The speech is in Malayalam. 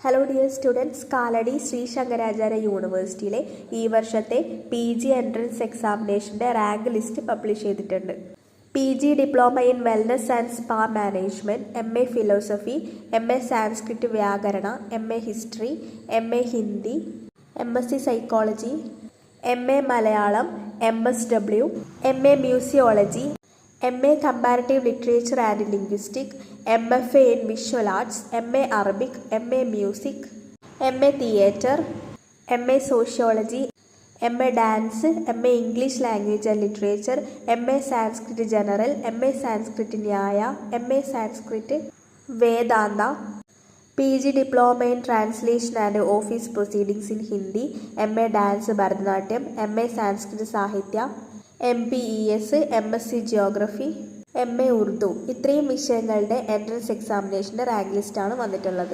Hello dear students, Kalady Shri Shankaracharya യൂണിവേഴ്സിറ്റിയിലെ ഈ വർഷത്തെ PG എൻട്രൻസ് എക്സാമിനേഷൻ്റെ റാങ്ക് ലിസ്റ്റ് പബ്ലിഷ് ചെയ്തിട്ടുണ്ട്. PG diploma in wellness and spa management, MA philosophy, MA Sanskrit Vyakarana, MA history, MA Hindi, MSc psychology, MA Malayalam, MSW, MA museology, MA comparative literature and linguistic, MFA in Visual Arts, MA Arabic, MA Music, MA Theatre, MA Sociology, MA Dance, MA English Language and Literature, MA Sanskrit General, MA Sanskrit Nyaya, MA Sanskrit Vedanta, PG Diploma in Translation and Office Proceedings in Hindi, MA Dance Bharatanatyam, MA Sanskrit Sahitya, MPES, MSc Geography, MA Urdu. ഇത്രയും വിഷയങ്ങളുടെ എൻട്രൻസ് എക്സാമിനേഷൻ്റെ റാങ്ക് ലിസ്റ്റാണ് വന്നിട്ടുള്ളത്.